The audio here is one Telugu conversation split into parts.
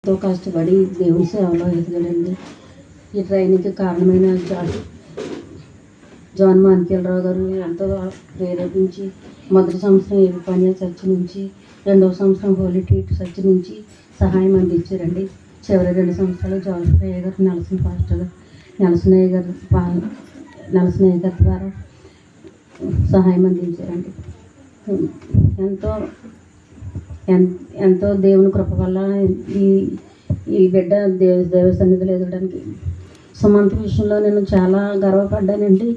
ఎంతో కష్టపడి దేవుని సేవలో ఎదగడండి. ఈ ట్రైనింగ్కి కారణమైన జాన్ మాణిక్యాలరావు గారు ఎంతో ప్రేరేపించి మొదటి సంవత్సరం ఏడుపానీయ చర్చ్ నుంచి, రెండవ సంవత్సరం హోలీ ట్రీట్ చర్చ్ నుంచి సహాయం అందించారండి. చివరి 2 సంవత్సరాలు జోసఫయ్య గారు నెలసనయ్య గారి ద్వారా సహాయం అందించారండి. ఎంతో దేవుని కృప వల్ల ఈ బిడ్డ దేవ సన్నిధిలో ఎదగడానికి సుమంత విషయంలో నేను చాలా గర్వపడ్డానండి.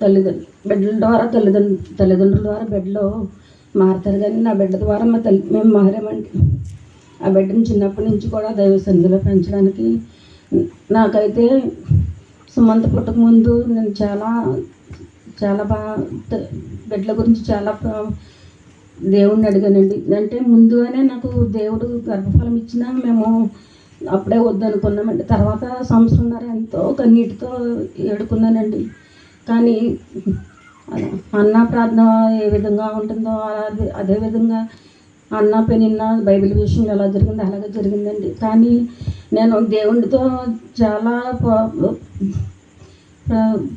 తల్లిదండ్రుల ద్వారా బిడ్డలో మారుతారు, కానీ నా బిడ్డ ద్వారా మేము మారామండి. ఆ బిడ్డను చిన్నప్పటి నుంచి కూడా దైవ సన్నిధిలో పెంచడానికి నాకైతే సుమంత పుట్టక ముందు నేను చాలా బాగా బిడ్డల గురించి చాలా దేవుడిని అడిగానండి. అంటే ముందుగానే నాకు దేవుడు గర్భఫలం ఇచ్చినా మేము అప్పుడే వద్దనుకున్నామండి. తర్వాత సంవత్సరంన్నర ఎంతో కన్నీటితో ఏడుకున్నానండి. కానీ అన్న ప్రార్థన ఏ విధంగా ఉంటుందో అదే విధంగా అన్న పెనిన్న బైబిల్ విషయంలో ఎలా జరిగిందో అలాగే జరిగిందండి. కానీ నేను దేవుడితో చాలా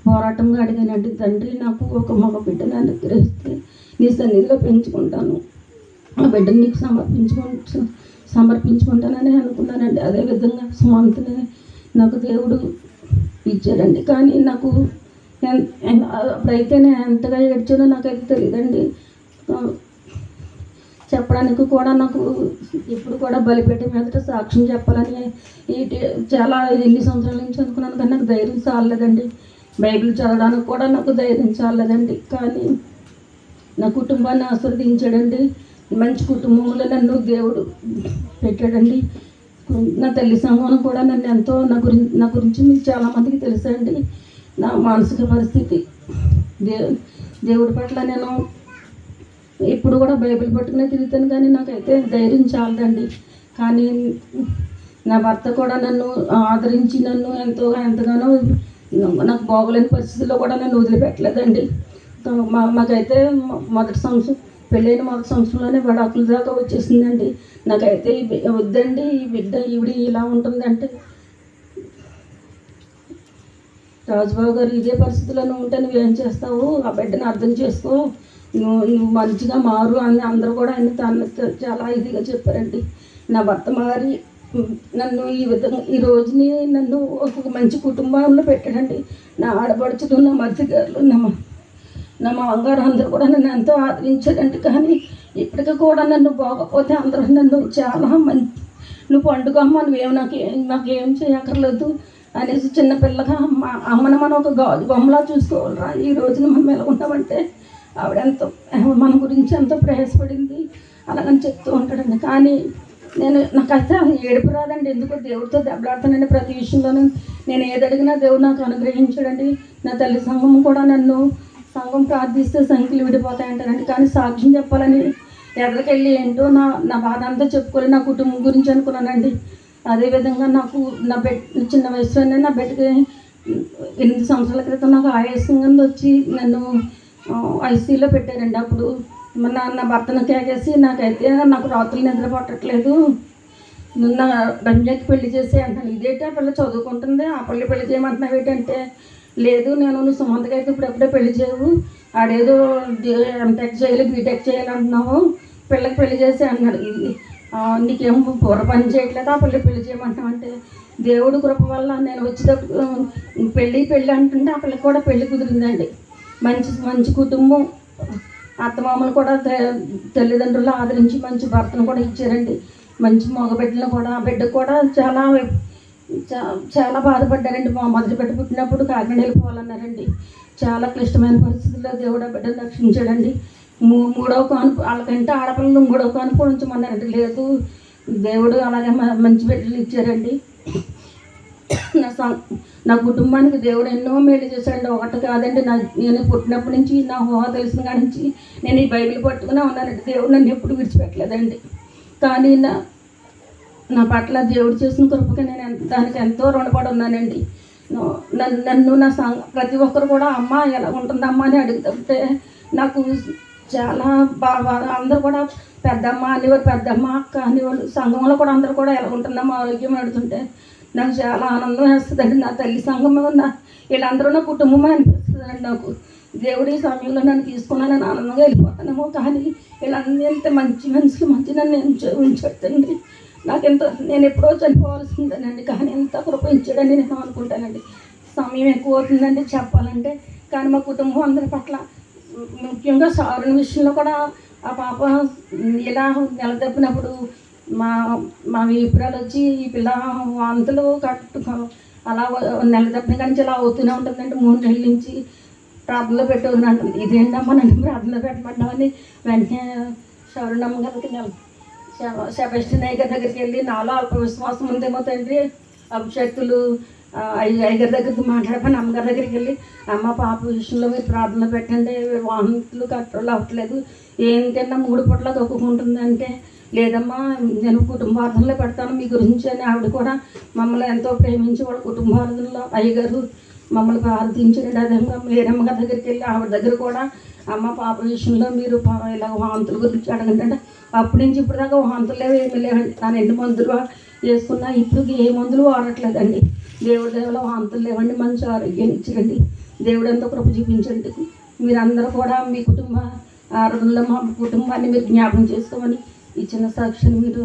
పోరాటంగా అడిగానండి. తండ్రి, నాకు ఒక మగ బిడ్డను అనుగ్రహిస్తే నీ సన్నిధిలో పెంచుకుంటాను, ఆ బిడ్డను నీకు సమర్పించుకుంటానని అనుకున్నానండి. అదేవిధంగా సుమంతని నాకు దేవుడు ఇచ్చాడండి. కానీ నాకు అప్పుడైతే నేను ఎంతగా ఏడ్చానో నాకైతే తెలియదండి. చెప్పడానికి కూడా నాకు ఇప్పుడు కూడా బలిపేట మీదట సాక్ష్యం చెప్పాలని చాలా ఎన్ని సంవత్సరాల నుంచి అనుకున్నాను, కానీ నాకు ధైర్యం చాలలేదండి. బైబిల్ చదవడానికి కూడా నాకు ధైర్యం చాలలేదండి. కానీ నా కుటుంబాన్ని ఆశీర్వదించాడండి. మంచి కుటుంబంలో నన్ను దేవుడు పెట్టాడండి. నా తల్లి సంఘం కూడా నన్ను ఎంతో నా గురించి మీకు చాలామందికి తెలుసండి. నా మానసిక పరిస్థితి దేవుడి పట్ల నేను ఇప్పుడు కూడా బైబిల్ పట్టుకునే తిరుగుతాను, కానీ నాకైతే ధైర్యం చాలదండి. కానీ నా భర్త కూడా నన్ను ఆదరించి నన్ను ఎంతగానో నాకు బాగోలేని పరిస్థితుల్లో కూడా నన్ను వదిలిపెట్టలేదండి. మాకైతే పెళ్ళైన మొదటి సంవత్సరంలోనే విడాకుల దాకా వచ్చేసిందండి. నాకైతే వద్దండి, ఈ బిడ్డ ఈవిడ ఇలా ఉంటుందంటే, రాజుబాబు గారు ఇదే పరిస్థితిలో నువ్వు ఉంటే నువ్వేం చేస్తావు, ఆ బిడ్డను అర్థం చేసుకో, నువ్వు మంచిగా మారు అని అందరూ కూడా ఆయన చాలా ఇదిగా చెప్పారండి. నా భర్త మారి నన్ను ఈ విధంగా ఈ రోజుని నన్ను ఒక మంచి కుటుంబంలో పెట్టాడండి. నా ఆడపడుచులు, నా మధ్యగారులు, నా మామగారు అందరూ కూడా నన్ను ఎంతో ఆదరించారండి. కానీ ఇప్పటికీ కూడా నన్ను బాగపోతే అందరూ నన్ను చాలా నువ్వు పండుగమ్మ, నాకేం చేయక్కర్లేదు అనేసి చిన్నపిల్లగా అమ్మని మనం ఒక గాజు బొమ్మలా చూసుకోవాలరా, ఈ రోజున మనం ఎలా ఉన్నామంటే ఆవిడెంతో మన గురించి ఎంతో ప్రయాసపడింది అలాగని చెప్తూ ఉంటాడండి. కానీ నాకైతే ఏడుపు రాదండి. ఎందుకో దేవుడితో దెబ్బలాడుతానండి. ప్రతి విషయంలోనూ నేను ఏది అడిగినా దేవుడు నాకు అనుగ్రహించాడండి. నా తల్లి సంఘం కూడా సంఘం ప్రార్థిస్తే సంఖ్యలు విడిపోతాయంటారండి. కానీ సాక్ష్యం చెప్పాలని ఎదరికెళ్ళి ఏంటో నా బాధ అంతా చెప్పుకోవాలి, నా కుటుంబం గురించి అనుకున్నానండి. అదేవిధంగా నాకు చిన్న వయసులోనే నా బిడ్డకి 8 సంవత్సరాల క్రితం నాకు ఆయాసం వచ్చి నన్ను ఐసీయూలో పెట్టారండి. అప్పుడు నా భర్తను కేకేసి నాకు రాత్రులు నిద్ర పట్టట్లేదు, నా రంజాకి పెళ్లి చేసి అంటాను. ఇదేంటి, ఆ పిల్ల చదువుకుంటుంది, ఆ పిల్ల పెళ్లి చేయమంటున్నావు ఏంటంటే, లేదు నువ్వు సుమంతకి అయితే ఇప్పుడప్పుడే పెళ్లి చేయవు, ఆడేదో ఎంటెక్ చేయాలి బీటెక్ చేయాలి అంటున్నావు, పిల్లకి పెళ్లి చేసి అన్నాడు. నీకేం పూర్వ పని చేయట్లేదు, ఆ పిల్లకి పెళ్లి చేయమంటున్నావు అంటే, దేవుడు కృప వల్ల నేను వచ్చేటప్పుడు పెళ్ళి అంటుంటే ఆ పిల్లకి కూడా పెళ్లి కుదిరిందండి. మంచి కుటుంబం, అత్తమామలు కూడా తల్లిదండ్రులు ఆదరించి మంచి భర్తను కూడా ఇచ్చారండి. మంచి మగబిడ్డలను కూడా, ఆ బిడ్డకు కూడా చాలా బాధపడ్డారండి. మా మొదటి బిడ్డ పుట్టినప్పుడు కాకినాడ వెళ్ళిపోవాలన్నారండి. చాలా క్లిష్టమైన పరిస్థితుల్లో దేవుడు ఆ బిడ్డను రక్షించాడండి. మూడవ కానుపు వాళ్ళకంటే ఆడపిల్లలు 3వ కానుపు ఉంచమన్నారండి. లేదు, దేవుడు అలాగే మంచి బిడ్డలు ఇచ్చారండి. నా కుటుంబానికి దేవుడు ఎన్నో మేలు చేశాడండి. ఒకటి కాదండి, నేను పుట్టినప్పటి నుంచి నా ఊహ తెలిసిన కాడి నుంచి నేను ఈ బైబిల్ పట్టుకునే ఉన్నానండి. దేవుడు నన్ను ఎప్పుడు విడిచిపెట్టలేదండి. కానీ నా పట్ల దేవుడు చేసిన కృపకి నేను దానికి ఎంతో రుణపడి ఉన్నానండి. నన్ను ప్రతి ఒక్కరు కూడా అమ్మ ఎలా ఉంటుందమ్మా అని అడుగుతుంటే నాకు చాలా బాగా అందరూ కూడా పెద్దమ్మ అనేవారు, పెద్దమ్మ అక్క అనేవాళ్ళు. సంఘంలో కూడా అందరూ కూడా ఎలా ఉంటుందమ్మా ఆరోగ్యం అడుగుతుంటే నాకు చాలా ఆనందం వేస్తుందండి. నా తల్లి సంఘమే ఉన్న వీళ్ళందరూ నా కుటుంబమే అనిపిస్తుందండి నాకు. దేవుడి సమయంలో నన్ను తీసుకున్నానని ఆనందంగా వెళ్ళిపోతానేమో, కానీ వీళ్ళందరూ ఎంత మంచి మనుషులు మంచి నన్ను ఉంచండి. నేను ఎప్పుడో చనిపోవాల్సిందేనండి, కానీ ఎంత కృపించాడని నేను అనుకుంటానండి. సమయం ఎక్కువ అవుతుందండి చెప్పాలంటే, కానీ మా కుటుంబం అందరి పట్ల ముఖ్యంగా సారుని విషయంలో కూడా ఆ పాప ఇలా నెల తప్పినప్పుడు మా మా వీపురాలు వచ్చి ఈ పిల్ల వాంతులు అలా నెల తప్పిన కానీ ఇలా అవుతూనే ఉంటుందండి. 3 నెలల నుంచి ప్రార్థనలో పెట్టేది అంటుంది. ఇదేంటమ్మా నన్ను ప్రార్థనలో పెట్టమంటామని వెంటనే శౌరణమ్మ గారికి సెబస్టియన్ అయ్యగారి దగ్గరికి వెళ్ళి నాలో అల్ప విశ్వాసం ఉందేమో తండ్రి, అభిషక్తులు అయ్యగారి దగ్గరికి మాట్లాడమని అమ్మగారి దగ్గరికి వెళ్ళి అమ్మ పాప విషయంలో మీరు ప్రార్థన పెట్టండి, వాంతులు కంట్రోల్ అవ్వట్లేదు, ఏం తిన్నా 3 పూట్ల తొక్కుకుంటుంది అంటే, లేదమ్మా నేను కుటుంబార్థనలో పెడతాను మీ గురించి అని ఆవిడ కూడా మమ్మల్ని ఎంతో ప్రేమించి వాళ్ళ కుటుంబార్థనలో అయ్యగారు మమ్మల్ని ప్రార్థించండి. అదే మేరమ్మ గారి దగ్గరికి వెళ్ళి ఆవిడ దగ్గర కూడా అమ్మ పాప విషయంలో మీరు ఇలా వాంతుల గురించి అడగండి అంటే, అప్పటి నుంచి ఇప్పుడు దాకా వాంతులు లేవు ఏమీ లేవండి. నేను ఎన్ని మందులు వేసుకున్నా ఇప్పుడు ఏ మందులు వాడట్లేదండి. దేవుడి దేవులో వాంతులు లేవండి, మంచి ఆరోగ్యం ఇచ్చండి. దేవుడు ఎంతో కృప చూపించండి. మీరందరూ కూడా మీ కుటుంబ ఆరోగ్యంలో మా కుటుంబాన్ని మీరు జ్ఞాపకం చేసుకోమని ఈ చిన్న సాక్షిని మీరు